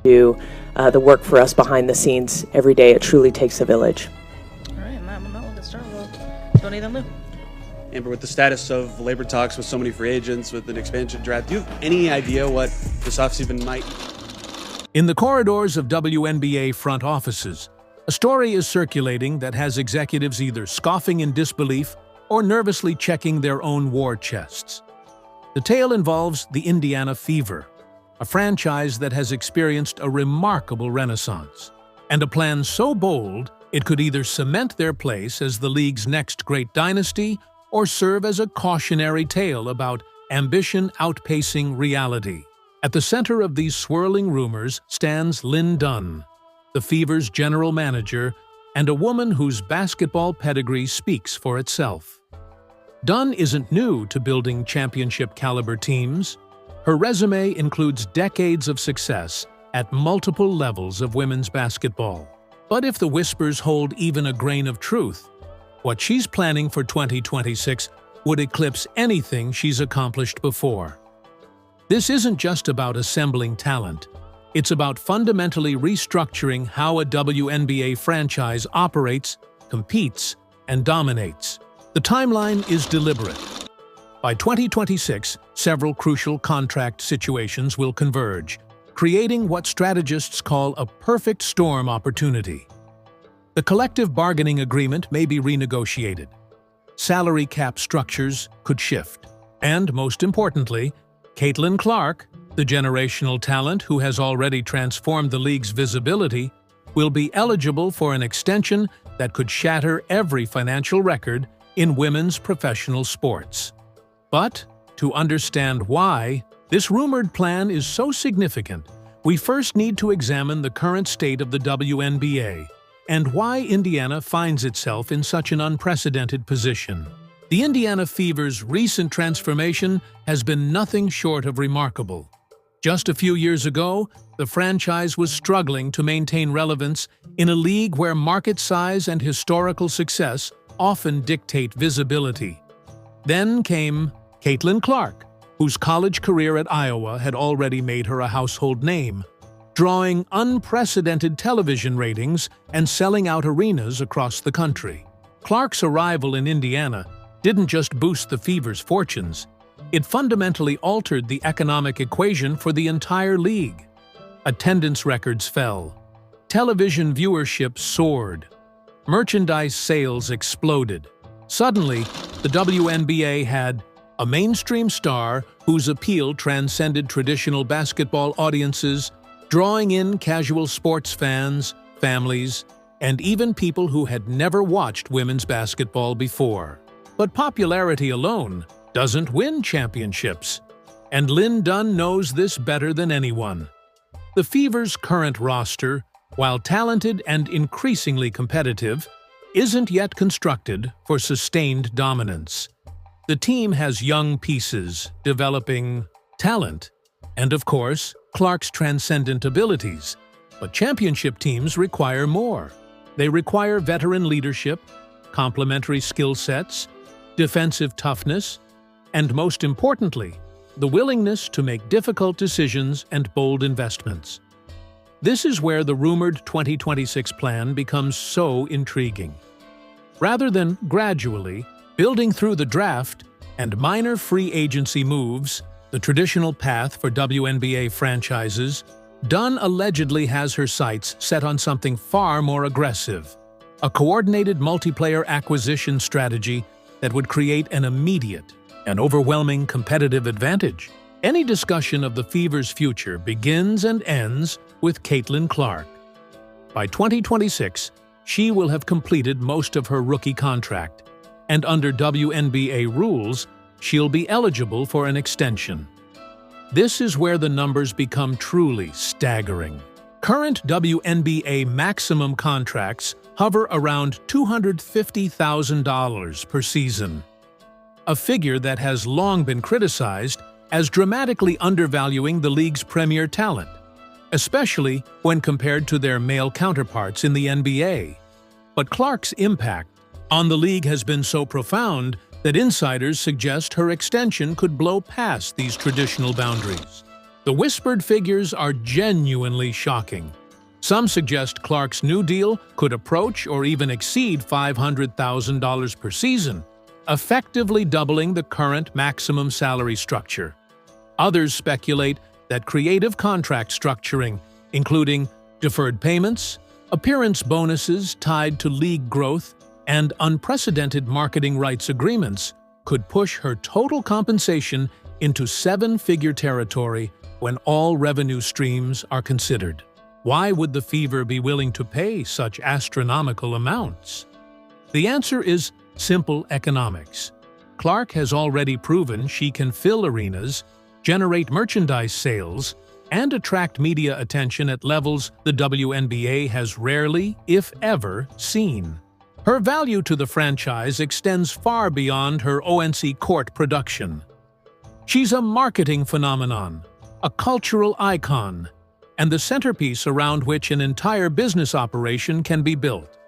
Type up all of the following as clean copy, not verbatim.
do the work for us behind the scenes every day. It truly takes a village. All right, Matt, we'll get started. We'll go Nathan Lou. Amber, with the status of labor talks with so many free agents, with an expansion draft, do you have any idea what this offseason might? In the corridors of WNBA front offices, a story is circulating that has executives either scoffing in disbelief or nervously checking their own war chests. The tale involves the Indiana Fever, a franchise that has experienced a remarkable renaissance, and a plan so bold it could either cement their place as the league's next great dynasty or serve as a cautionary tale about ambition outpacing reality. At the center of these swirling rumors stands Lynn Dunn, the Fever's general manager, and a woman whose basketball pedigree speaks for itself. Dunn isn't new to building championship-caliber teams. Her resume includes decades of success at multiple levels of women's basketball. But if the whispers hold even a grain of truth, what she's planning for 2026 would eclipse anything she's accomplished before. This isn't just about assembling talent. It's about fundamentally restructuring how a WNBA franchise operates, competes, and dominates. The timeline is deliberate. By 2026, several crucial contract situations will converge, creating what strategists call a perfect storm opportunity. The collective bargaining agreement may be renegotiated. Salary cap structures could shift. And most importantly, Caitlin Clark, the generational talent who has already transformed the league's visibility, will be eligible for an extension that could shatter every financial record in women's professional sports. But to understand why this rumored plan is so significant, we first need to examine the current state of the WNBA and why Indiana finds itself in such an unprecedented position. The Indiana Fever's recent transformation has been nothing short of remarkable. Just a few years ago, the franchise was struggling to maintain relevance in a league where market size and historical success often dictate visibility. Then came Caitlin Clark, whose college career at Iowa had already made her a household name, drawing unprecedented television ratings and selling out arenas across the country. Clark's arrival in Indiana didn't just boost the Fever's fortunes, it fundamentally altered the economic equation for the entire league. Attendance records fell, television viewership soared, merchandise sales exploded. Suddenly, the WNBA had a mainstream star whose appeal transcended traditional basketball audiences, drawing in casual sports fans, families, and even people who had never watched women's basketball before. But popularity alone doesn't win championships, and Lynn Dunn knows this better than anyone. The Fever's current roster, while talented and increasingly competitive, isn't yet constructed for sustained dominance. The team has young pieces, developing talent, and of course, Clark's transcendent abilities. But championship teams require more. They require veteran leadership, complementary skill sets, defensive toughness, and most importantly, the willingness to make difficult decisions and bold investments. This is where the rumored 2026 plan becomes so intriguing. Rather than gradually building through the draft and minor free agency moves, the traditional path for WNBA franchises, Dunn allegedly has her sights set on something far more aggressive, a coordinated multiplayer acquisition strategy that would create an immediate and overwhelming competitive advantage. Any discussion of the Fever's future begins and ends with Caitlin Clark. By 2026, she will have completed most of her rookie contract, and under WNBA rules, she'll be eligible for an extension. This is where the numbers become truly staggering. Current WNBA maximum contracts hover around $250,000 per season, a figure that has long been criticized as dramatically undervaluing the league's premier talent, especially when compared to their male counterparts in the NBA. But Clark's impact on the league has been so profound that insiders suggest her extension could blow past these traditional boundaries. The whispered figures are genuinely shocking. Some suggest Clark's new deal could approach or even exceed $500,000 per season, effectively doubling the current maximum salary structure. Others speculate that creative contract structuring, including deferred payments, appearance bonuses tied to league growth, and unprecedented marketing rights agreements, could push her total compensation into seven-figure territory when all revenue streams are considered. Why would the Fever be willing to pay such astronomical amounts? The answer is simple economics. Clark has already proven she can fill arenas, generate merchandise sales, and attract media attention at levels the WNBA has rarely, if ever, seen. Her value to the franchise extends far beyond her ONC court production. She's a marketing phenomenon, a cultural icon, and the centerpiece around which an entire business operation can be built.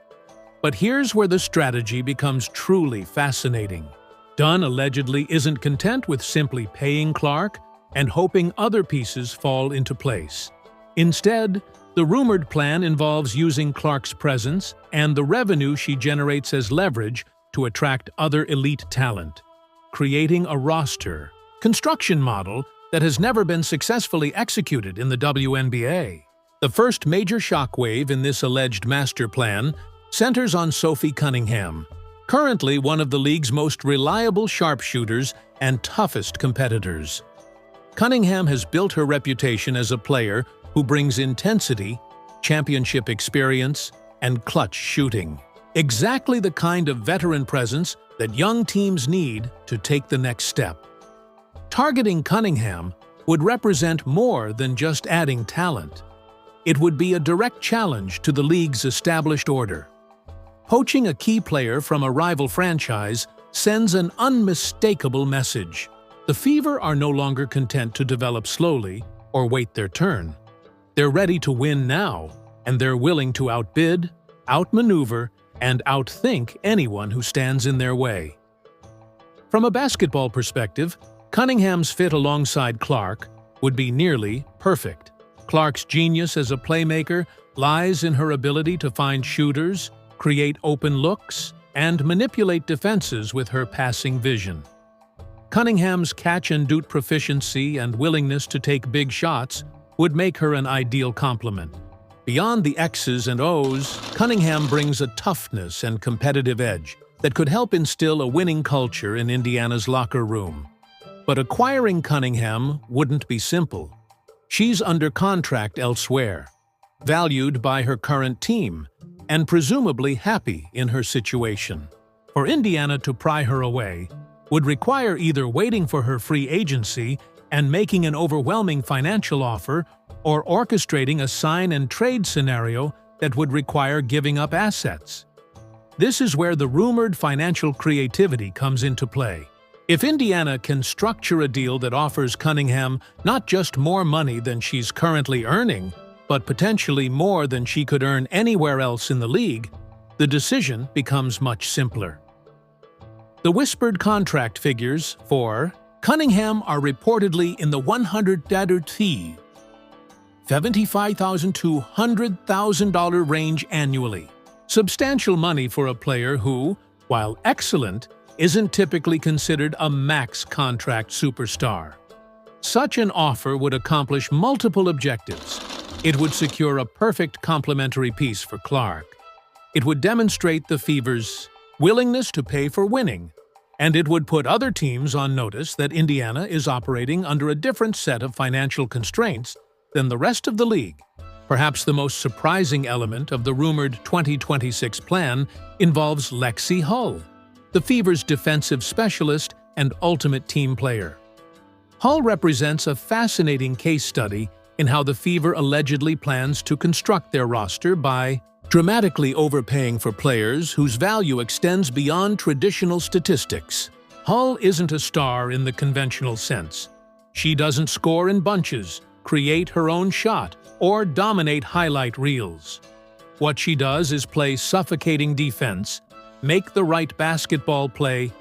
But here's where the strategy becomes truly fascinating. Dunn allegedly isn't content with simply paying Clark and hoping other pieces fall into place. Instead, the rumored plan involves using Clark's presence and the revenue she generates as leverage to attract other elite talent, creating a roster construction model that has never been successfully executed in the WNBA. The first major shockwave in this alleged master plan centers on Sophie Cunningham, currently one of the league's most reliable sharpshooters and toughest competitors. Cunningham has built her reputation as a player who brings intensity, championship experience, and clutch shooting. Exactly the kind of veteran presence that young teams need to take the next step. Targeting Cunningham would represent more than just adding talent. It would be a direct challenge to the league's established order. Poaching a key player from a rival franchise sends an unmistakable message. The Fever are no longer content to develop slowly or wait their turn. They're ready to win now, and they're willing to outbid, outmaneuver, and outthink anyone who stands in their way. From a basketball perspective, Cunningham's fit alongside Clark would be nearly perfect. Clark's genius as a playmaker lies in her ability to find shooters, create open looks, and manipulate defenses with her passing vision. Cunningham's catch-and-shoot proficiency and willingness to take big shots would make her an ideal complement. Beyond the X's and O's, Cunningham brings a toughness and competitive edge that could help instill a winning culture in Indiana's locker room. But acquiring Cunningham wouldn't be simple. She's under contract elsewhere, valued by her current team, and presumably happy in her situation. For Indiana to pry her away would require either waiting for her free agency and making an overwhelming financial offer, or orchestrating a sign-and-trade scenario that would require giving up assets. This is where the rumored financial creativity comes into play. If Indiana can structure a deal that offers Cunningham not just more money than she's currently earning, but potentially more than she could earn anywhere else in the league, the decision becomes much simpler. The whispered contract figures for Cunningham are reportedly in the $75,000 to $100,000 range annually. Substantial money for a player who, while excellent, isn't typically considered a max contract superstar. Such an offer would accomplish multiple objectives. It would secure a perfect complementary piece for Clark. It would demonstrate the Fever's willingness to pay for winning, and it would put other teams on notice that Indiana is operating under a different set of financial constraints than the rest of the league. Perhaps the most surprising element of the rumored 2026 plan involves Lexie Hull, the Fever's defensive specialist and ultimate team player. Hull represents a fascinating case study in how the Fever allegedly plans to construct their roster by dramatically overpaying for players whose value extends beyond traditional statistics. Hull isn't a star in the conventional sense. She doesn't score in bunches, create her own shot, or dominate highlight reels. What she does is play suffocating defense, make the right basketball play,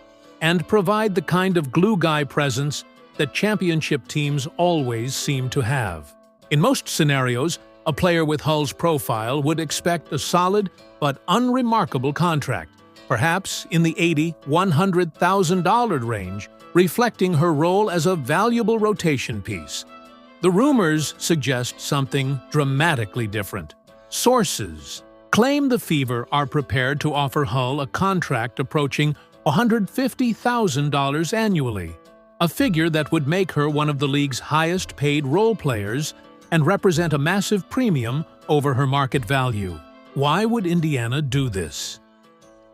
and provide the kind of glue guy presence that championship teams always seem to have. In most scenarios, a player with Hull's profile would expect a solid but unremarkable contract, perhaps in the $80,000–$100,000 range, reflecting her role as a valuable rotation piece. The rumors suggest something dramatically different. Sources claim the Fever are prepared to offer Hull a contract approaching $150,000 annually, a figure that would make her one of the league's highest-paid role players and represent a massive premium over her market value. Why would Indiana do this?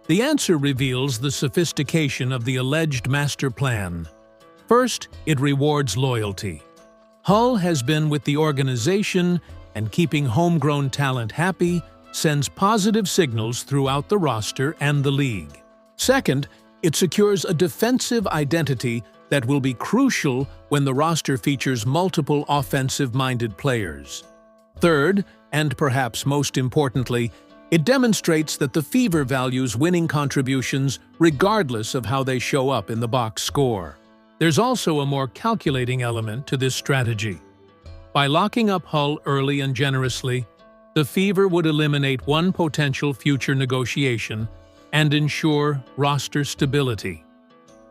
The answer reveals the sophistication of the alleged master plan. First, it rewards loyalty. Hull has been with the organization, and keeping homegrown talent happy sends positive signals throughout the roster and the league. Second, it secures a defensive identity that will be crucial when the roster features multiple offensive-minded players. Third, and perhaps most importantly, it demonstrates that the Fever values winning contributions regardless of how they show up in the box score. There's also a more calculating element to this strategy. By locking up Hull early and generously, the Fever would eliminate one potential future negotiation and ensure roster stability.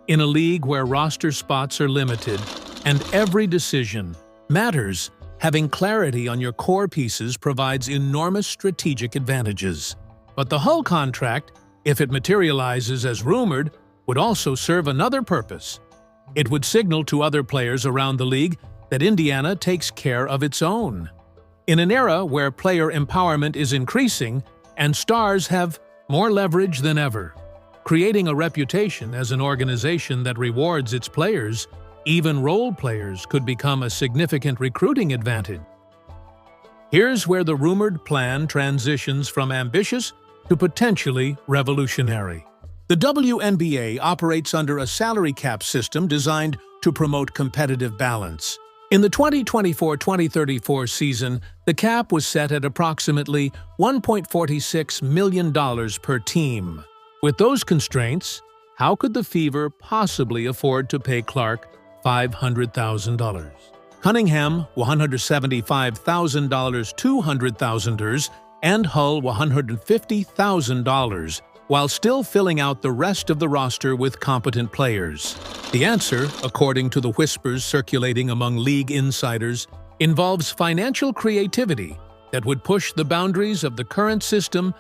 In a league where roster spots are limited and every decision matters, having clarity on your core pieces provides enormous strategic advantages. But the Hull contract, if it materializes as rumored, would also serve another purpose. It would signal to other players around the league that Indiana takes care of its own. In an era where player empowerment is increasing and stars have more leverage than ever, creating a reputation as an organization that rewards its players, even role players, could become a significant recruiting advantage. Here's where the rumored plan transitions from ambitious to potentially revolutionary. The WNBA operates under a salary cap system designed to promote competitive balance. In the 2024-2034 season, the cap was set at approximately $1.46 million per team. With those constraints, how could the Fever possibly afford to pay Clark $500,000? Cunningham $175,000, $200,000, and Hull $150,000, while still filling out the rest of the roster with competent players. The answer, according to the whispers circulating among league insiders, involves financial creativity that would push the boundaries of the current system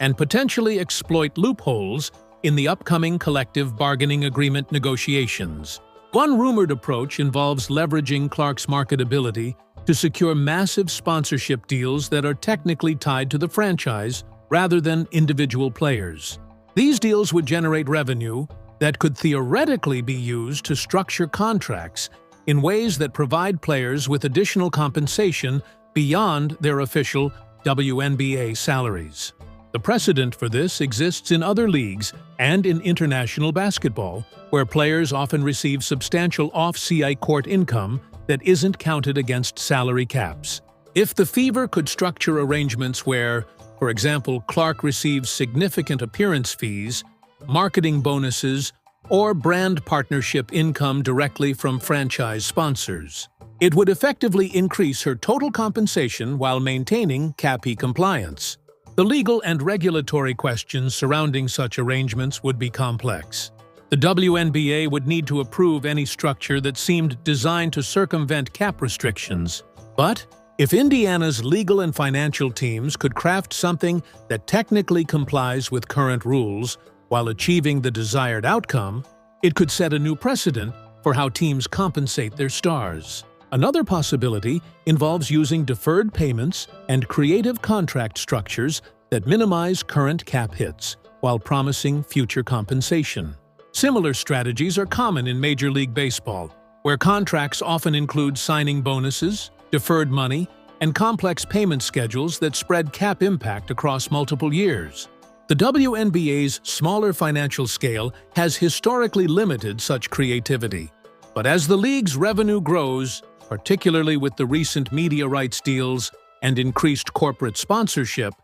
and potentially exploit loopholes in the upcoming collective bargaining agreement negotiations. One rumored approach involves leveraging Clark's marketability to secure massive sponsorship deals that are technically tied to the franchise rather than individual players. These deals would generate revenue that could theoretically be used to structure contracts in ways that provide players with additional compensation beyond their official WNBA salaries. The precedent for this exists in other leagues and in international basketball, where players often receive substantial off-court court income that isn't counted against salary caps. If the Fever could structure arrangements where, for example, Clark receives significant appearance fees, marketing bonuses, or brand partnership income directly from franchise sponsors, it would effectively increase her total compensation while maintaining CAP compliance. The legal and regulatory questions surrounding such arrangements would be complex. The WNBA would need to approve any structure that seemed designed to circumvent cap restrictions. But if Indiana's legal and financial teams could craft something that technically complies with current rules while achieving the desired outcome, it could set a new precedent for how teams compensate their stars. Another possibility involves using deferred payments and creative contract structures that minimize current cap hits while promising future compensation. Similar strategies are common in Major League Baseball, where contracts often include signing bonuses, deferred money, and complex payment schedules that spread cap impact across multiple years. The WNBA's smaller financial scale has historically limited such creativity. But as the league's revenue grows, particularly with the recent media rights deals and increased corporate sponsorship,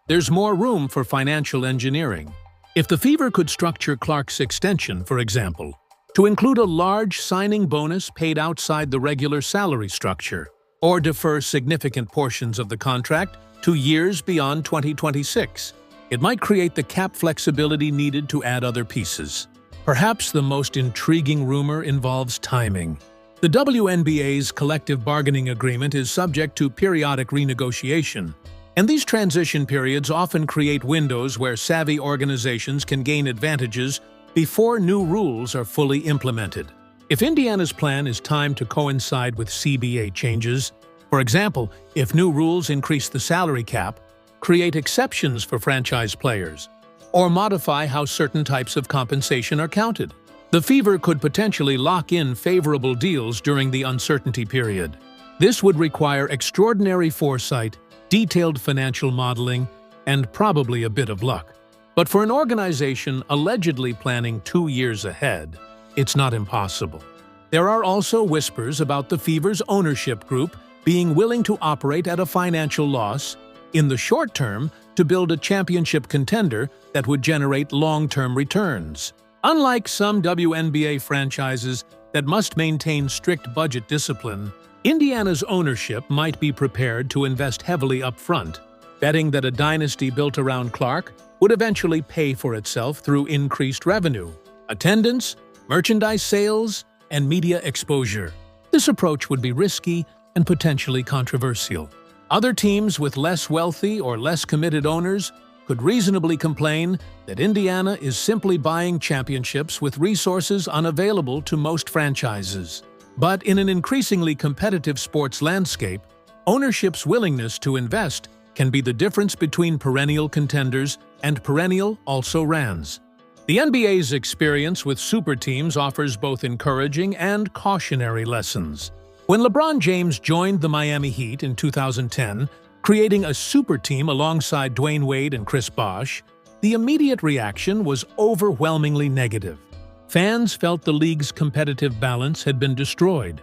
there's more room for financial engineering. If the Fever could structure Clark's extension, for example, to include a large signing bonus paid outside the regular salary structure, or defer significant portions of the contract to years beyond 2026. It might create the cap flexibility needed to add other pieces. Perhaps the most intriguing rumor involves timing. The WNBA's collective bargaining agreement is subject to periodic renegotiation, and these transition periods often create windows where savvy organizations can gain advantages before new rules are fully implemented. If Indiana's plan is timed to coincide with CBA changes, for example, if new rules increase the salary cap, create exceptions for franchise players, or modify how certain types of compensation are counted, the Fever could potentially lock in favorable deals during the uncertainty period. This would require extraordinary foresight, detailed financial modeling, and probably a bit of luck. But for an organization allegedly planning 2 years ahead, it's not impossible. There are also whispers about the Fever's ownership group being willing to operate at a financial loss in the short term to build a championship contender that would generate long-term returns. Unlike some WNBA franchises that must maintain strict budget discipline, Indiana's ownership might be prepared to invest heavily up front, betting that a dynasty built around Clark would eventually pay for itself through increased revenue, attendance, merchandise sales, and media exposure. This approach would be risky and potentially controversial. Other teams with less wealthy or less committed owners could reasonably complain that Indiana is simply buying championships with resources unavailable to most franchises. But in an increasingly competitive sports landscape, ownership's willingness to invest can be the difference between perennial contenders and perennial also-rans. The NBA's experience with super teams offers both encouraging and cautionary lessons. When LeBron James joined the Miami Heat in 2010, creating a super team alongside Dwayne Wade and Chris Bosh, the immediate reaction was overwhelmingly negative. Fans felt the league's competitive balance had been destroyed,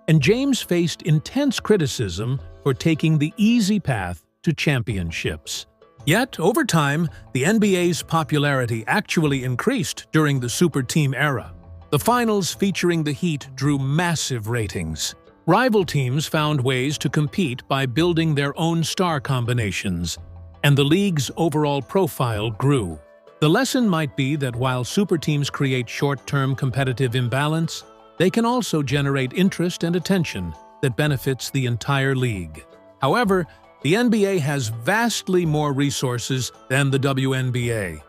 and James faced intense criticism for taking the easy path to championships. Yet, over time, the NBA's popularity actually increased during the super team era. The finals featuring the Heat drew massive ratings. Rival teams found ways to compete by building their own star combinations, and the league's overall profile grew. The lesson might be that while super teams create short-term competitive imbalance, they can also generate interest and attention that benefits the entire league. However, the NBA has vastly more resources than the WNBA.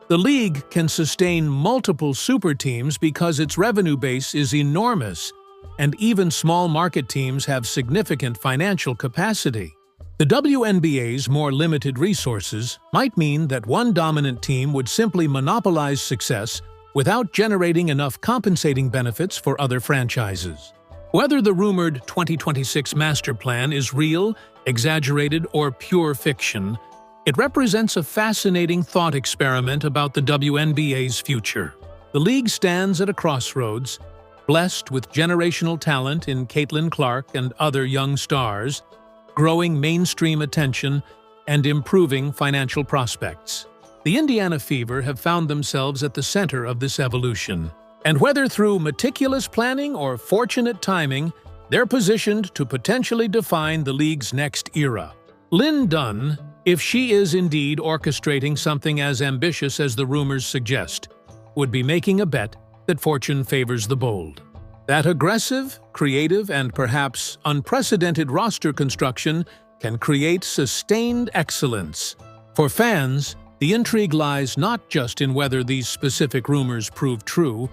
The league can sustain multiple super teams because its revenue base is enormous, and even small market teams have significant financial capacity. The WNBA's more limited resources might mean that one dominant team would simply monopolize success without generating enough compensating benefits for other franchises. Whether the rumored 2026 master plan is real, exaggerated, or pure fiction, it represents a fascinating thought experiment about the WNBA's future. The league stands at a crossroads, blessed with generational talent in Caitlin Clark and other young stars, growing mainstream attention, and improving financial prospects. The Indiana Fever have found themselves at the center of this evolution, and whether through meticulous planning or fortunate timing, they're positioned to potentially define the league's next era. Lynn Dunn, if she is indeed orchestrating something as ambitious as the rumors suggest, would be making a bet that fortune favors the bold. That aggressive, creative, and perhaps unprecedented roster construction can create sustained excellence. For fans, the intrigue lies not just in whether these specific rumors prove true,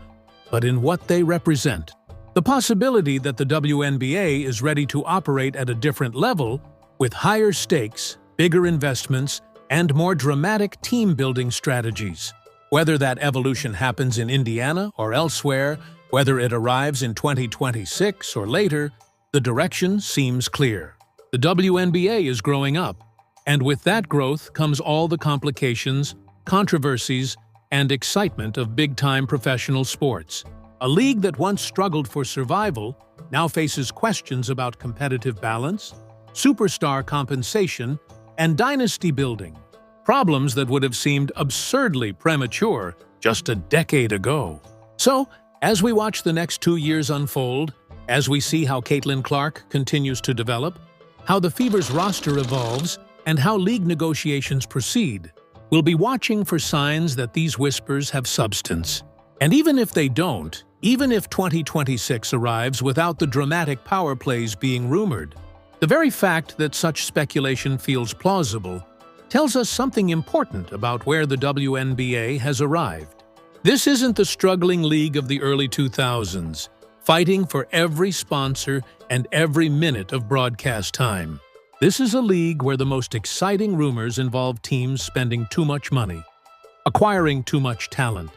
but in what they represent. The possibility that the WNBA is ready to operate at a different level, with higher stakes, bigger investments, and more dramatic team-building strategies. Whether that evolution happens in Indiana or elsewhere, whether it arrives in 2026 or later, the direction seems clear. The WNBA is growing up, and with that growth comes all the complications, controversies, and excitement of big-time professional sports. A league that once struggled for survival now faces questions about competitive balance, superstar compensation, and dynasty building, problems that would have seemed absurdly premature just a decade ago. So, As we watch the next 2 years unfold, as we see how Caitlin Clark continues to develop, how the Fever's roster evolves, and how league negotiations proceed, we'll be watching for signs that these whispers have substance. And even if they don't, even if 2026 arrives without the dramatic power plays being rumored, the very fact that such speculation feels plausible tells us something important about where the WNBA has arrived. This isn't the struggling league of the early 2000s, fighting for every sponsor and every minute of broadcast time. This is a league where the most exciting rumors involve teams spending too much money, acquiring too much talent,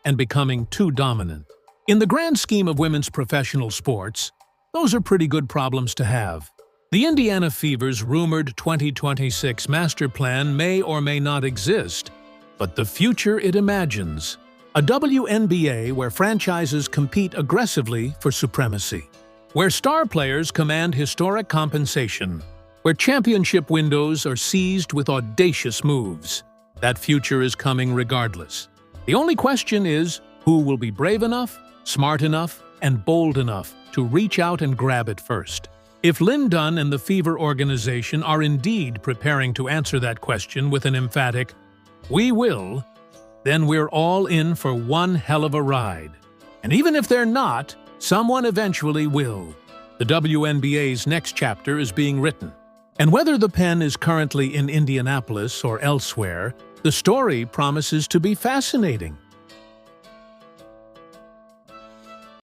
and becoming too dominant. In the grand scheme of women's professional sports, those are pretty good problems to have. The Indiana Fever's rumored 2026 master plan may or may not exist, but the future it imagines. A WNBA where franchises compete aggressively for supremacy, where star players command historic compensation, where championship windows are seized with audacious moves. That future is coming regardless. The only question is, who will be brave enough, smart enough, and bold enough to reach out and grab it first? If Lynn Dunn and the Fever organization are indeed preparing to answer that question with an emphatic, "We will," then we're all in for one hell of a ride. And even if they're not, someone eventually will. The WNBA's next chapter is being written. And whether the pen is currently in Indianapolis or elsewhere, the story promises to be fascinating.